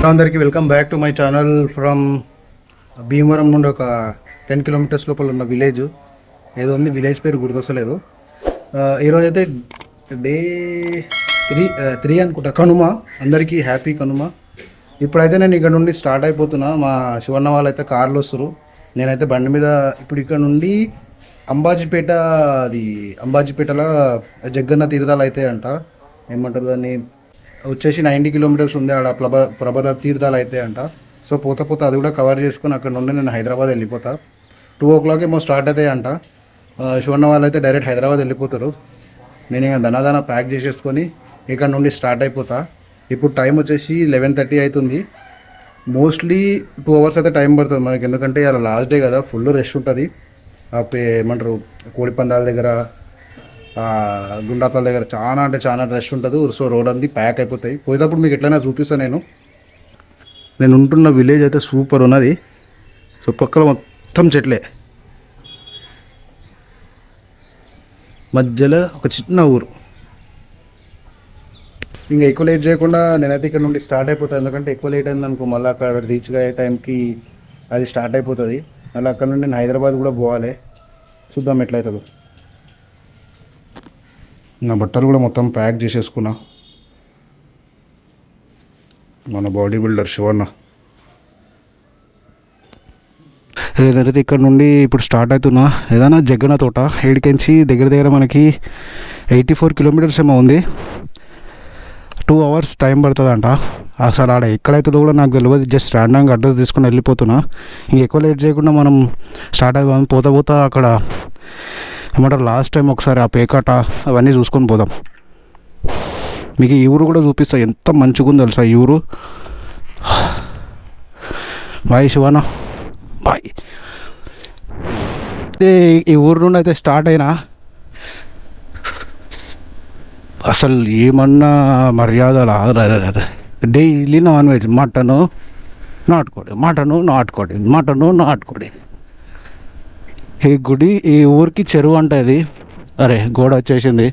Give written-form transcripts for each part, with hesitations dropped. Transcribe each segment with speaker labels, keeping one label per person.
Speaker 1: Hello అందరికీ welcome back to my channel from Bhimavaram నుండి ఒక 10 కిలోమీటర్స్ లోపల ఉన్న విలేజ్ ఏదో ఉంది, విలేజ్ పేరు గుర్తొస్తలేదు. ఈరోజు అయితే డే 3 అనుకుంటా, కనుమ. అందరికీ హ్యాపీ కనుమ. ఇప్పుడైతే నేను ఇక్కడ నుండి స్టార్ట్ అయిపోతున్నా. మా శివన్న వాళ్ళు అయితే కార్లు వస్తారు, నేనైతే బండి మీద. ఇప్పుడు ఇక్కడ నుండి అంబాజీపేట, అది అంబాజీపేటలో జగ్గన్న తీర్థాలు అయితే అంట, ఏమంటారు దాన్ని, వచ్చేసి 90 కిలోమీటర్స్ ఉంది. ఆడ ప్రభల తీర్థాలు అయితే అంట. సో పోతా అది కూడా కవర్ చేసుకుని అక్కడ నుండి నేను హైదరాబాద్ వెళ్ళిపోతా. 2 o'clock ఏమో స్టార్ట్ అవుతాయి అంట. శివన్న వాళ్ళు అయితే డైరెక్ట్ హైదరాబాద్ వెళ్ళిపోతారు. నేను ఇక దనాదన ప్యాక్ చేసేసుకొని ఇక్కడ నుండి స్టార్ట్ అయిపోతా. ఇప్పుడు టైం వచ్చేసి 11:30 అవుతుంది. మోస్ట్లీ 2 hours అయితే టైం పడుతుంది మనకి, ఎందుకంటే ఇలా లాస్ట్ డే కదా, ఫుల్ రష్ ఉంటుంది. ఏమంటారు, కోడిపందాల దగ్గర, గుండాతాల దగ్గర చాలా అంటే చాలా రష్ ఉంటుంది. సో రోడ్ అన్నీ ప్యాక్ అయిపోతాయి. పోయేటప్పుడు మీకు ఎట్లయినా చూపిస్తాను. నేను ఉంటున్న విలేజ్ అయితే సూపర్ ఉన్నది. సో పక్కన మొత్తం చెట్లే, మధ్యలో ఒక చిన్న ఊరు. ఇంకా ఎక్కువ లేట్ చేయకుండా నేనైతే ఇక్కడ నుండి స్టార్ట్ అయిపోతాను. ఎందుకంటే ఎక్కువ లేట్ అయింది అనుకో, మళ్ళీ అక్కడ రీచ్ అయ్యే టైంకి అది స్టార్ట్ అయిపోతుంది. మళ్ళీ అక్కడ నుండి నేను హైదరాబాద్ కూడా పోవాలి. చూద్దాం ఎట్లయితుందో. నా బట్టలు కూడా మొత్తం ప్యాక్ చేసేసుకున్నా. మన బాడీ బిల్డర్ శివన్న. నేనైతే ఇక్కడ నుండి ఇప్పుడు స్టార్ట్ అవుతున్నా. ఏదైనా జగ్గన్న తోట ఏడికెంచి దగ్గర మనకి 84 కిలోమీటర్స్ ఏమో ఉంది. 2 hours టైం పడుతుందంట. అసలు ఆడ ఎక్కడైతుందో కూడా నాకు తెలియదు. జస్ట్ ర్యాండమ్గా అడ్రస్ తీసుకుని వెళ్ళిపోతున్నా. ఎక్కువ లేట్ చేయకుండా మనం స్టార్ట్ అవుతాం. పోతా అక్కడ ఏమంటారు, లాస్ట్ టైం ఒకసారి ఆ పేకాట అవన్నీ చూసుకొని పోదాం. మీకు ఈ ఊరు కూడా చూపిస్తా, ఎంత మంచిగా ఉందో తెలుసా ఈ ఊరు. బాయ్ శివానా, బాయ్. ఈ ఊరు నుండి అయితే స్టార్ట్ అయినా. అసలు ఏమన్నా మర్యాదలా, డైలీ నాన్ వెజ్, మటను నాటుకోడి. ఈ గుడి, ఈ ఊరికి చెరువు అంట ఇది. అరే గోడ వచ్చేసింది,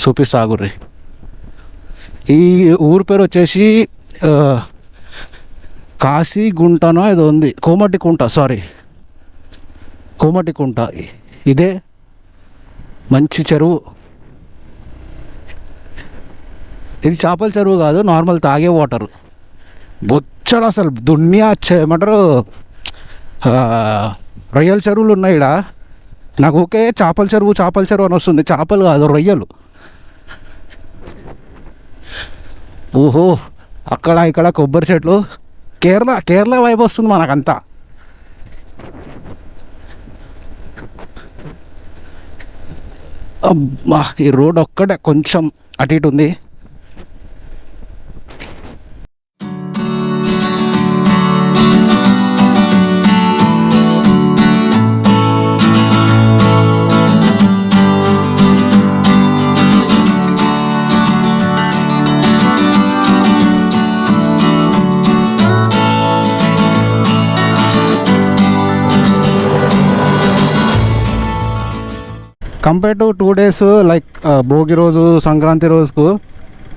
Speaker 1: చూపిస్తా గుర్రి. ఈ ఊరి పేరు వచ్చేసి కాశీగుంటనో ఏదో ఉంది, కోమటికుంట. ఇదే మంచి చెరువు. ఇది చేపల చెరువు కాదు, నార్మల్ తాగే వాటరు. బొచ్చడు అసలు దునియా ఏమంటారు, రొయ్యల చెరువులు ఉన్నాయి ఇక్కడ. నాకు ఓకే చేపల చెరువు అని వస్తుంది, చేపలు కాదు రొయ్యలు. ఓహో, అక్కడ ఇక్కడ కొబ్బరి చెట్లు. కేరళ వైపు వస్తుంది మనకంతా. అబ్బా, ఈ రోడ్ ఒక్కటే కొంచెం అటు ఇటు ఉంది. Compare to 2 days like Bhogi రోజు, సంక్రాంతి రోజుకు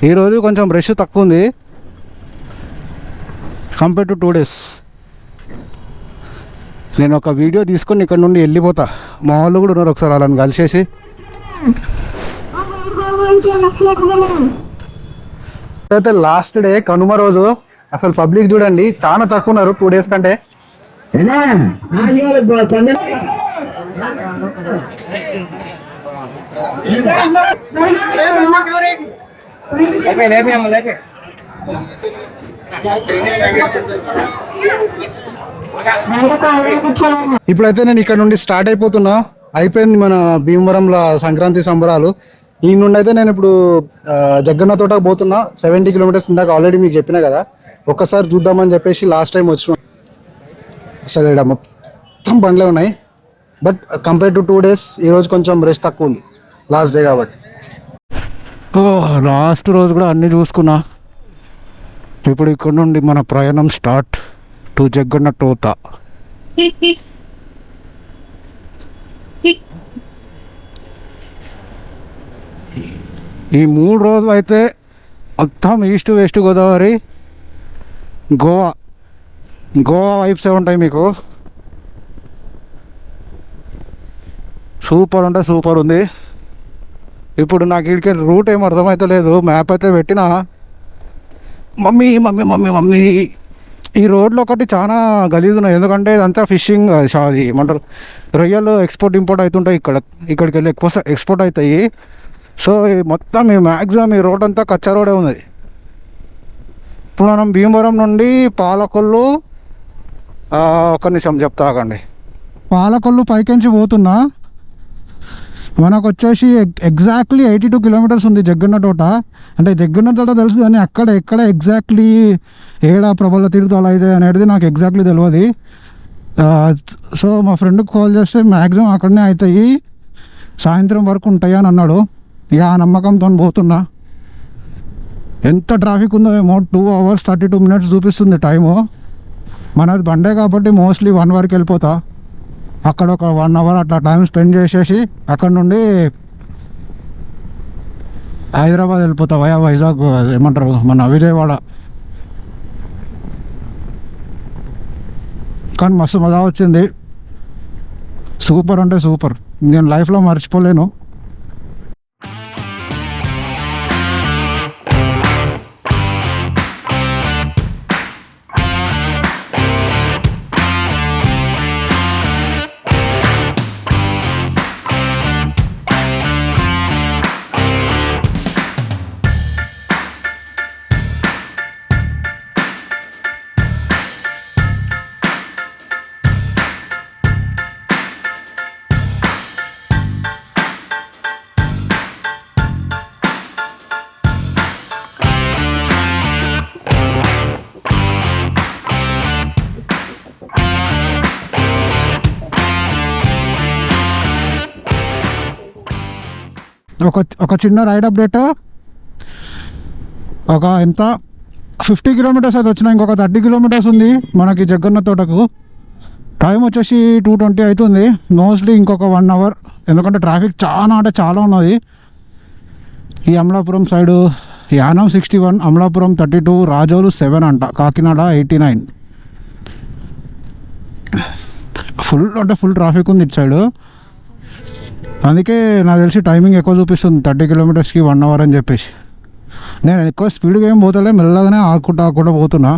Speaker 1: ఈరోజు కొంచెం రష్ తక్కువ ఉంది కంపేర్ టు 2 days. నేను ఒక వీడియో తీసుకొని ఇక్కడ నుండి వెళ్ళిపోతా. మా వాళ్ళు కూడా ఉన్నారు, ఒకసారి వాళ్ళని కలిసేసి. అయితే లాస్ట్ డే కనుమ రోజు అసలు పబ్లిక్ చూడండి చాలా తక్కువ ఉన్నారు 2 days కంటే. ఇప్పుడైతే నేను ఇక్కడ నుండి స్టార్ట్ అయిపోతున్నా. అయిపోయింది మన భీమవరంలో సంక్రాంతి సంబరాలు. ఈ నుండి అయితే నేను ఇప్పుడు జగ్గన్న తోటకు పోతున్నా. 70 కిలోమీటర్స్ ఇందాక ఆల్రెడీ మీకు చెప్పినా కదా, ఒక్కసారి చూద్దామని చెప్పేసి లాస్ట్ టైం వచ్చిన. అసలు ఇక్కడ మొత్తం బండ్లే ఉన్నాయి. బట్ కంపేర్ టు 2 days ఈరోజు కొంచెం రెస్ట్ తక్కువ ఉంది, లాస్ట్ డే కాబట్టి. లాస్ట్ రోజు కూడా అన్నీ చూసుకున్నా. ఇప్పుడు ఇక్కడ నుండి మన ప్రయాణం స్టార్ట్ టు జగ్గన్న తోట. ఈ 3 రోజులు అయితే మొత్తం ఈస్ట్ వెస్ట్ గోదావరి గోవా గోవా వైబ్సే ఉంటాయి మీకు. సూపర్ అంటే సూపర్ ఉంది. ఇప్పుడు నాకు ఇక్కడికి రూట్ ఏం అర్థమైతే లేదు. మ్యాప్ అయితే పెట్టినా, మమ్మీ మమ్మీ మమ్మీ మమ్మీ ఈ రోడ్లు ఒకటి చాలా గలీజ్ ఉన్నాయి. ఎందుకంటే ఇదంతా ఫిషింగ్, అది ఏమంటారు, రొయ్యలు ఎక్స్పోర్ట్ ఇంపోర్ట్ అవుతుంటాయి. ఇక్కడికి వెళ్ళి ఎక్కువ ఎక్స్పోర్ట్ అవుతాయి. సో మొత్తం ఈ మ్యాక్సిమం ఈ రోడ్ అంతా కచ్చా రోడే ఉంది. ఇప్పుడు మనం భీమవరం నుండి పాలకొల్లు, ఒక్క నిమిషం చెప్తా ఆగండి. పాలకొల్లు పైకించి పోతున్నా, మనకు వచ్చేసి ఎగ్జాక్ట్లీ 82 కిలోమీటర్స్ ఉంది జగ్గన్న తోట. అంటే జగ్గన్న తోట తెలుసు, కానీ ఎక్కడ ఎగ్జాక్ట్లీ ఏడా ప్రబల తీర్థాలు అయితే అనేది నాకు ఎగ్జాక్ట్లీ తెలియదు. సో మా ఫ్రెండ్కి కాల్ చేస్తే మ్యాక్సిమం అక్కడనే అవుతాయి, సాయంత్రం వరకు ఉంటాయి అని అన్నాడు. ఇక ఆ నమ్మకంతో పోతున్నా. ఎంత ట్రాఫిక్ ఉందో ఏమో, 2 hours 32 minutes చూపిస్తుంది టైము. మనది బండే కాబట్టి మోస్ట్లీ 1 వరకు వెళ్ళిపోతా. అక్కడ ఒక 1 hour అట్లా టైం స్పెండ్ చేసేసి అక్కడ నుండి హైదరాబాద్ వెళ్ళిపోతా వయా వైజాగ్, ఏమంటారు మన విజయవాడ. కానీ మస్తు మజా వచ్చింది, సూపర్ అంటే సూపర్. నేను లైఫ్లో మర్చిపోలేను. ఒక చిన్న రైడ్ అప్డేట్. ఒక ఎంత 50 kilometers అయితే వచ్చినా, ఇంకొక 30 kilometers ఉంది మనకి జగ్గన్న తోటకు. టైం వచ్చేసి 2:20 అవుతుంది. మోస్ట్లీ ఇంకొక 1 hour, ఎందుకంటే ట్రాఫిక్ చాలా అంటే చాలా ఉన్నది. ఈ అమలాపురం సైడు యానం 61, అమలాపురం 32, రాజోలు 7 అంట, కాకినాడ 89. ఫుల్ అంటే ఫుల్ ట్రాఫిక్ ఉంది ఇటు సైడు. అందుకే నాకు తెలిసి టైమింగ్ ఎక్కువ చూపిస్తుంది, 30 kilometersకి 1 hour అని చెప్పేసి. నేను ఎక్కువ స్పీడ్గా ఏం పోతలే, మెల్లగానే ఆకుండా పోతున్నా.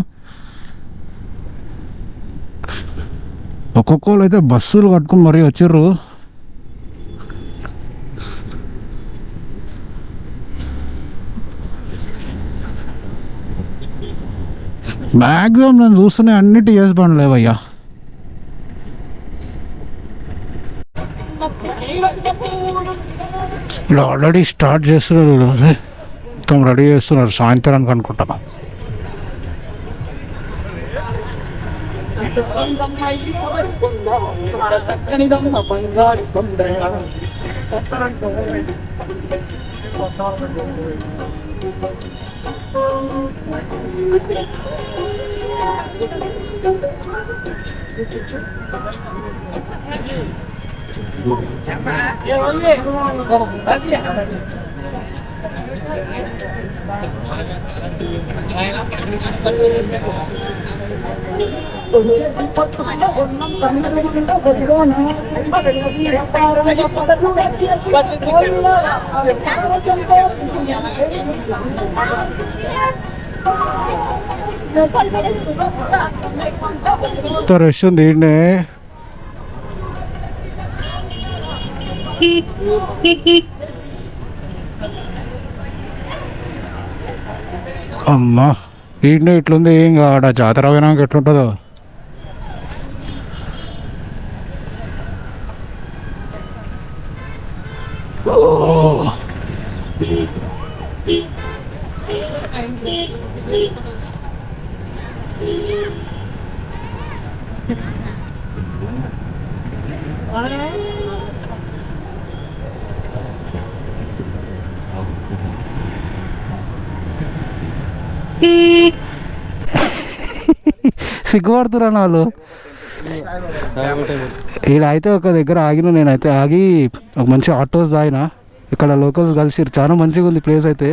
Speaker 1: ఒక్కొక్కరు అయితే బస్సులు కట్టుకుని మరీ వచ్చిర్రు. మ్యాక్సిమం నేను చూస్తున్నా అన్ని టీఎస్ బండ్లేవయ్యా. ఇలా ఆల్రెడీ స్టార్ట్ చేస్తున్నారు, మొత్తం రెడీ చేస్తున్నారు సాయంత్రానికి అనుకుంటున్నా. రష్ ఉంది ఈయనే. అమ్మా ఈయన ఇట్లుంది, ఇంకా ఆడ జాతర పోయినాక ఎట్లుంటుందో. సిగ్గుపడుతురా వాళ్ళు. ఈడైతే ఒక దగ్గర ఆగిన, నేనైతే ఆగి ఒక మంచి ఆటోస్ తాగిన. ఇక్కడ లోకల్స్ కలిసి చాలా మంచిగా ఉంది ప్లేస్ అయితే.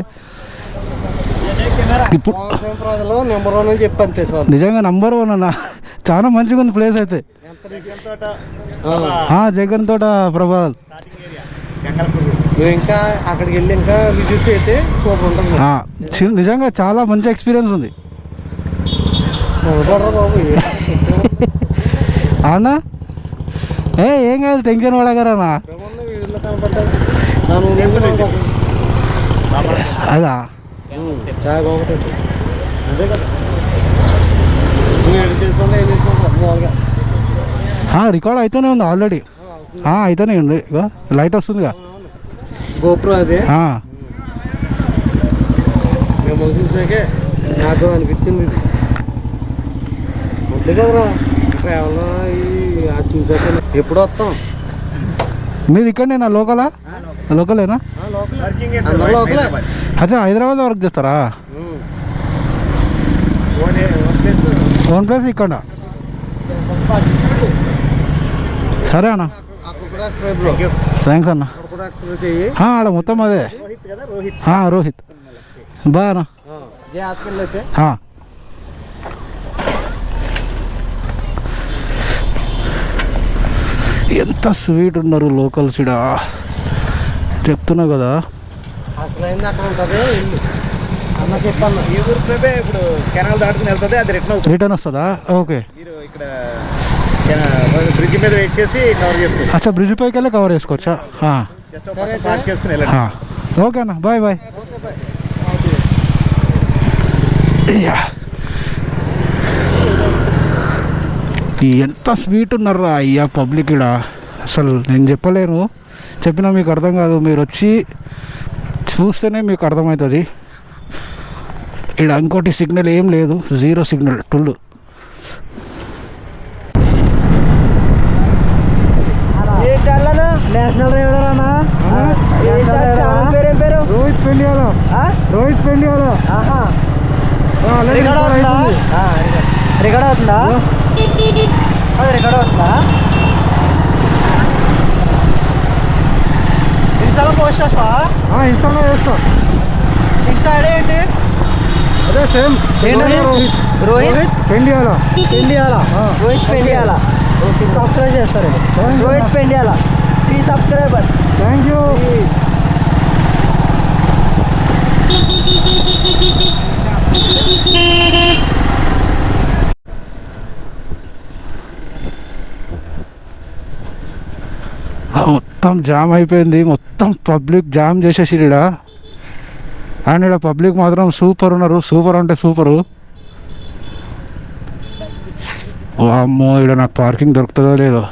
Speaker 1: ఇప్పుడు
Speaker 2: నెంబర్ 1 అని చెప్పి అంతే సార్.
Speaker 1: నిజంగా నంబర్ 1 అన్న, చాలా మంచిగా ఉంది ప్లేస్ అయితే. జగన్ తోట ప్రభావాలు
Speaker 2: మేము ఇంకా అక్కడికి వెళ్ళి ఇంకా విజిట్స్ అయితే సూపర్ ఉంటుంది.
Speaker 1: నిజంగా చాలా మంచి ఎక్స్పీరియన్స్ ఉంది
Speaker 2: బాబు.
Speaker 1: అన్న ఏం కాదు, టెన్షన్ పడగారన్నా. అదా
Speaker 2: చాలా బాగుంటుంది. అంతే కదా, చేసుకుంటా
Speaker 1: రికార్డ్ అయితేనే ఉంది ఆల్రెడీ. అయితేనే ఉంది, లైట్ వస్తుందిగా
Speaker 2: గోప్రో. అదే మేము చూసాకే నాకు అనిపించింది ఇది అంతే కదరా. ట్రావెల్ చూసాక ఎప్పుడు వస్తాం.
Speaker 1: మీది ఇక్కడనే నా లోకలేనా?
Speaker 2: అందరూ లోకలే.
Speaker 1: అదే హైదరాబాద్ వర్క్ చేస్తారా? ఓన్ ప్లేస్ ఇక్కడ. సరే అన్న, థ్యాంక్స్ అన్న. ఆడ మొత్తం అదే రోహిత్. బాయ్ అన్న. ఎంత స్వీట్ ఉన్నారు లోకల్స్ ఇడా, చెప్తున్నా కదా.
Speaker 2: అసలైంది అక్కడ ఉంటుంది ఇల్లు అన్న చెప్పాను. ఈ ఊరిలోనే ఇప్పుడు కెనాల్ దాటుకుని వెళ్తుంది, అది
Speaker 1: రిటర్న్ వస్తుందా? ఓకే.
Speaker 2: ఇక్కడ బ్రిడ్జ్ మీద వెయిట్ చేసి కవర్ చేసుకోవచ్చు.
Speaker 1: అచ్చా, బ్రిడ్జ్ పైకి వెళ్ళి కవర్ చేసుకోవచ్చా?
Speaker 2: పార్క్ చేసుకుని వెళ్ళండి.
Speaker 1: ఓకే అన్న, బాయ్ బాయ్. ఎంత స్వీట్ ఉన్నారా అయ్యా పబ్లిక్ ఇక్కడ, అసలు నేను చెప్పలేను. చెప్పినా మీకు అర్థం కాదు, మీరు వచ్చి చూస్తేనే మీకు అర్థమవుతుంది. ఇక్కడ ఇంకోటి సిగ్నల్ ఏం లేదు, 0 సిగ్నల్ టుల్లు.
Speaker 2: నేషనల్ రైడర్ అన్న, రోహిత్ పెండియాల. రికార్డ్ అవుతుందా? అది రికార్డ్ అవుతుందా? ఇన్స్టాలో పోస్ట్ చేస్తా. ఇన్స్టాలో చేస్తా. ఇన్స్టా ఐడి ఏంటి? అదే సేమ్. రోహిత్ పెండియాల. రోహిత్ పెండియాల. సబ్స్క్రైబ్ చేస్తారండి. Rohit Pendyala 3 subscriber. Thank you.
Speaker 1: మొత్తం జామ్ అయిపోయింది, మొత్తం పబ్లిక్ జామ్ చేసేసి ఇక్కడ. అండ్ ఇక్కడ పబ్లిక్ మాత్రం సూపర్ ఉన్నారు, సూపర్ అంటే సూపరు. అమ్మో, ఇక్కడ నాకు పార్కింగ్ దొరుకుతుందో లేదో.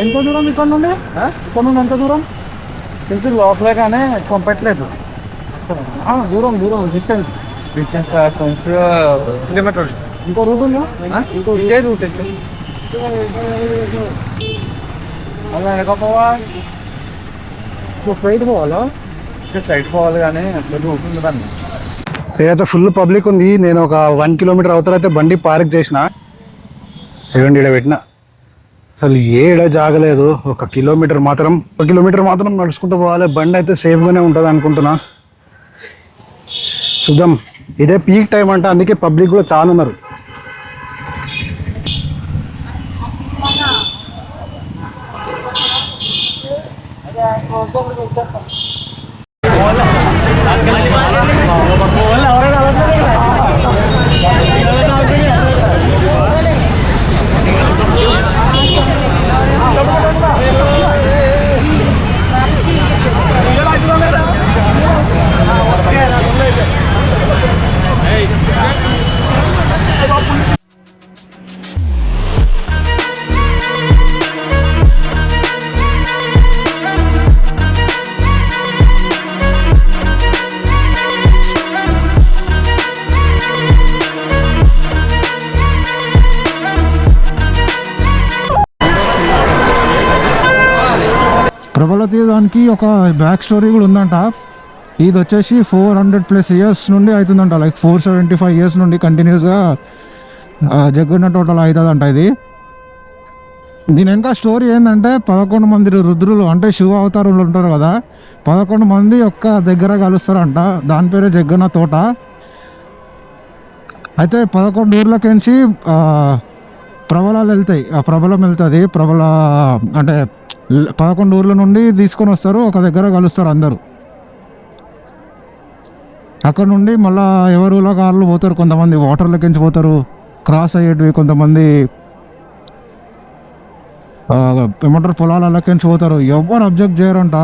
Speaker 1: ఎంత దూరం ఇక్కడ నుండి? ఎంత దూరం?
Speaker 2: కొంచెం లోపలే కానీ పంపట్లేదు.
Speaker 1: దూరం డిస్టెన్స్
Speaker 2: కొంచెం కిలోమీటర్.
Speaker 1: ఇంకో రూట్ ఉందా?
Speaker 2: ఇదే రూట్ అలా వెనకపోవాలి.
Speaker 1: స్ట్రైట్ పోవాలా?
Speaker 2: సైడ్ పోవాలి కానీ రూట్ ఉండదండి.
Speaker 1: ఇక్కడైతే ఫుల్ పబ్లిక్ ఉంది. నేను ఒక 1 కిలోమీటర్ అవతల అయితే బండి పార్క్ చేసిన. ఇవ్వండి ఇక్కడ పెట్టిన. అసలు ఏడ జాగలేదు. 1 కిలోమీటర్ మాత్రం నడుచుకుంటూ పోవాలి. బండి అయితే సేఫ్గానే ఉంటుంది అనుకుంటున్నా. చూద్దాం. ఇదే పీక్ టైం అంట, అందుకే పబ్లిక్ కూడా చాలా ఉన్నారు.
Speaker 3: ప్రబల తీయడానికి ఒక బ్యాక్ స్టోరీ కూడా ఉందంట. ఇది వచ్చేసి 400+ ఇయర్స్ నుండి అవుతుందంట, లైక్ 475 ఇయర్స్ నుండి కంటిన్యూస్గా జగ్గన్న టోటల్ అవుతుందంట ఇది. దీని వెనక స్టోరీ ఏంటంటే 11 మంది రుద్రులు అంటే శివ అవతారులు ఉంటారు కదా, 11 మంది ఒక్క దగ్గర కలుస్తారంట. దాని పేరే జగ్గన్న తోట. అయితే 11 ఊర్లకించి ప్రబలాలు వెళ్తాయి, ఆ ప్రబలం వెళ్తుంది. ప్రబల అంటే 11 ఊర్ల నుండి తీసుకొని వస్తారు, ఒక దగ్గర కలుస్తారు అందరూ. అక్కడ నుండి మళ్ళీ ఎవరు కార్లు పోతారు, కొంతమంది వాటర్లకించి పోతారు క్రాస్ అయ్యేటివి, కొంతమంది ఏమంటారు పొలాలకించి పోతారు. ఎవరు అబ్జెక్ట్ చేయరంట.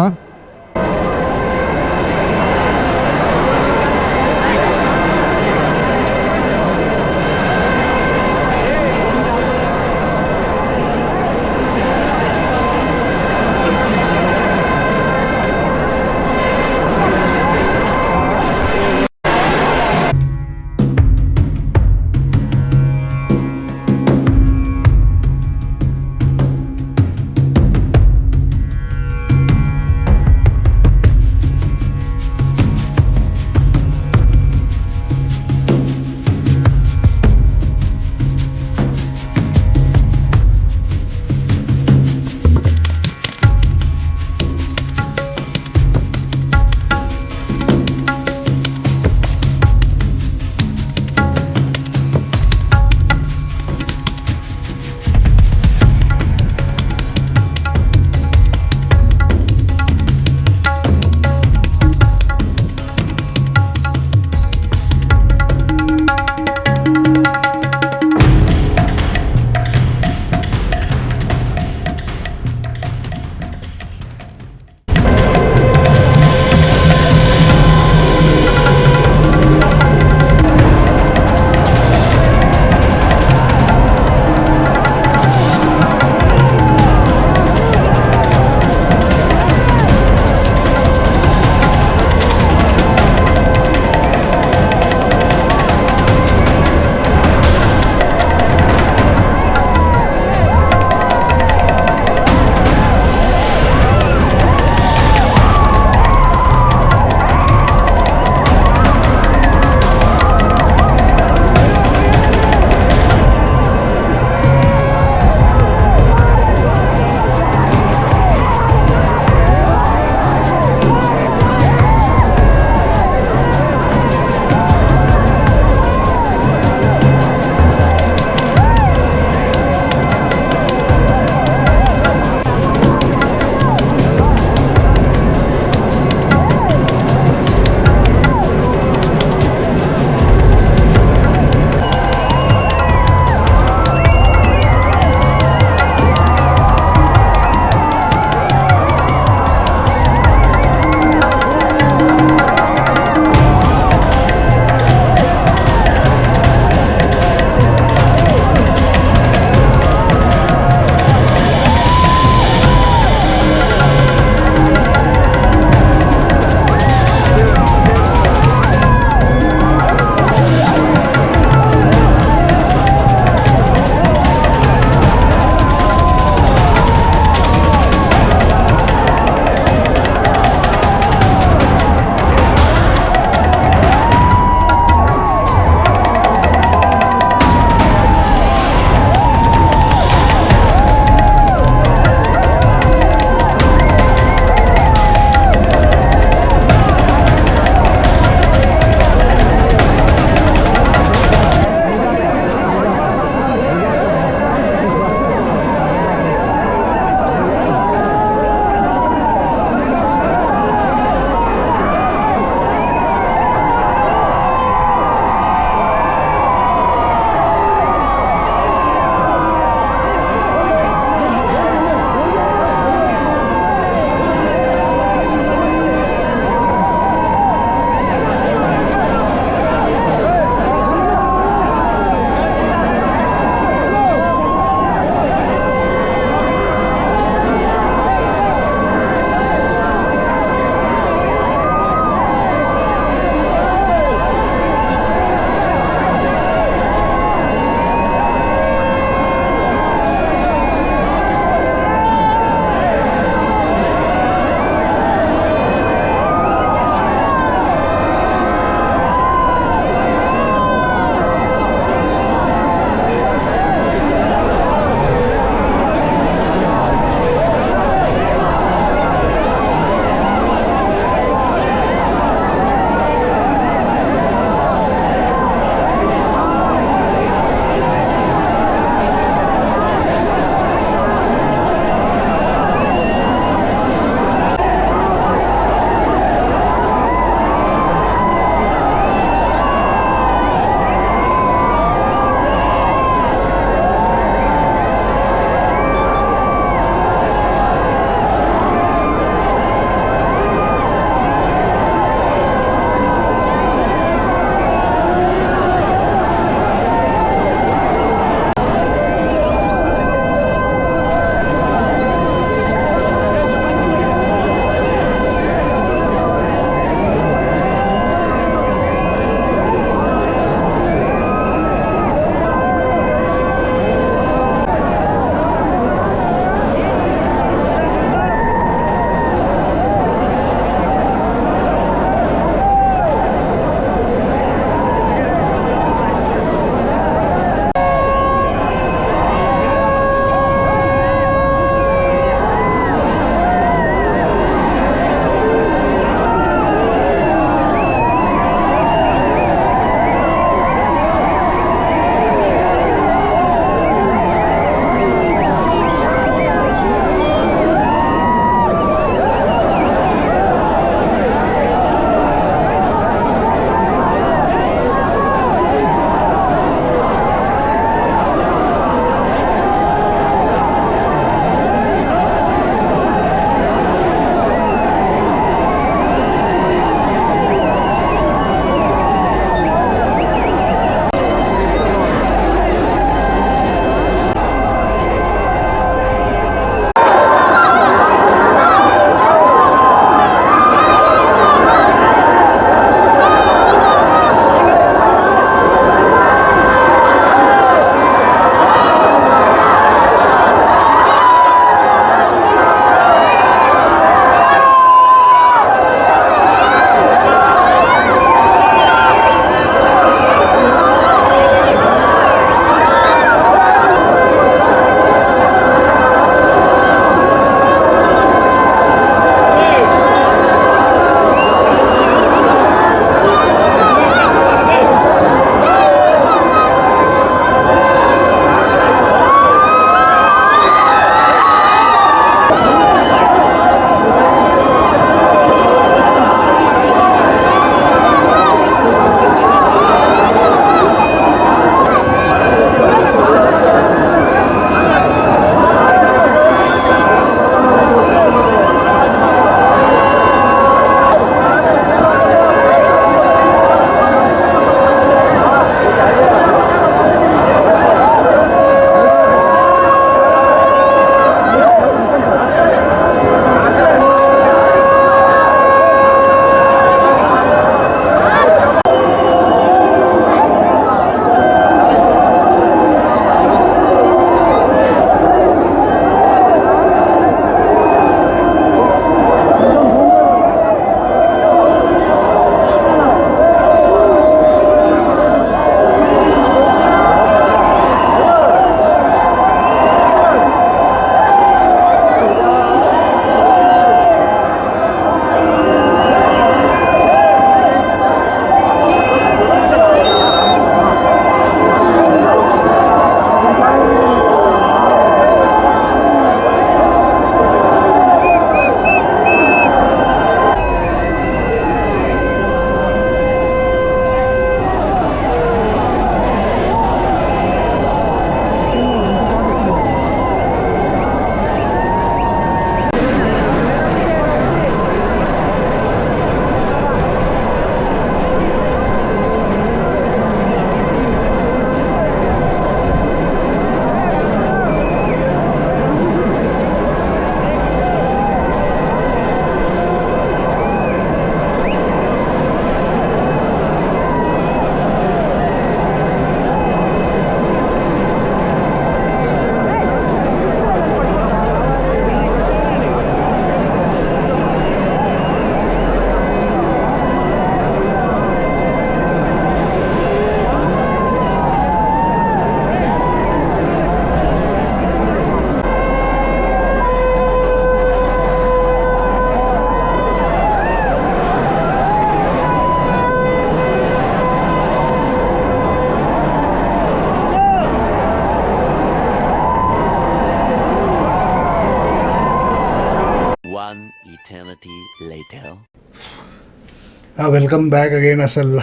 Speaker 1: Welcome back again. అసలు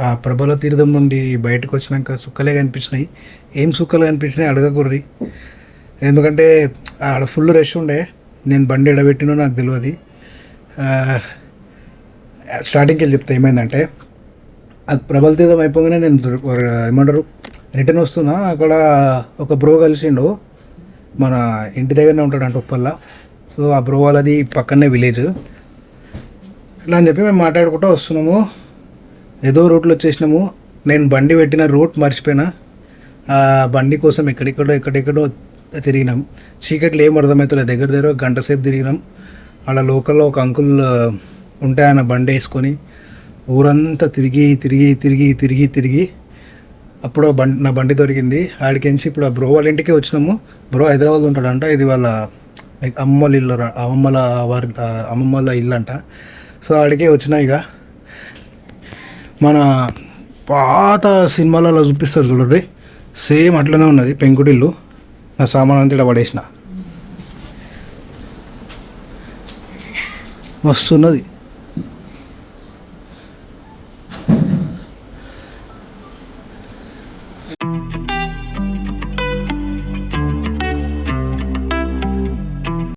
Speaker 1: ఆ ప్రభల తీర్థం నుండి బయటకు వచ్చినాక సుక్కలే కనిపించినాయి. ఏం సుక్కలు కనిపించినాయి అడగకుర్రి, ఎందుకంటే ఆడ ఫుల్ రష్ ఉండే. నేను బండి ఎడబెట్టినో నాకు తెలియదు. స్టార్టింగ్కి వెళ్ళి చెప్తే ఏమైందంటే, అది ప్రభల తీర్థం అయిపోగానే నేను ఏమంటారు రిటర్న్ వస్తున్నా, అక్కడ ఒక బ్రో కలిసిండు. మన ఇంటి దగ్గరనే ఉంటాడంట ఉప్పల్లా. సో ఆ బ్రో వాళ్ళది పక్కనే విలేజ్. ఇట్లా అని చెప్పి మేము మాట్లాడుకుంటూ వస్తున్నాము. ఏదో రూట్లో వచ్చేసినాము. నేను బండి పెట్టిన రూట్ మర్చిపోయినా. ఆ బండి కోసం ఎక్కడెక్కడో తిరిగినాం. చీకట్లు ఏం అర్థమవుతలేదు. దగ్గర గంట సేపు తిరిగినాం. అలా లోకల్లో ఒక అంకుల్ ఉంటే ఆయన బండి వేసుకొని ఊరంతా తిరిగి అప్పుడు నా బండి దొరికింది. ఆడికించి ఇప్పుడు ఆ బ్రో వాళ్ళ ఇంటికి వచ్చినాము. బ్రో హైదరాబాద్ ఉంటాడంట. ఇది వాళ్ళ అమ్మమ్మల ఇల్లు, అమ్మమ్మల ఇల్లు అంట. సో ఆడికే వచ్చినా. ఇక మన పాత సినిమాలలో చూపిస్తారు చూడండి, సేమ్ అట్లనే ఉన్నది పెంకుటిల్లు. నా సామాన్ అంతా ఇక్కడ పడేసిన. మస్తున్నది.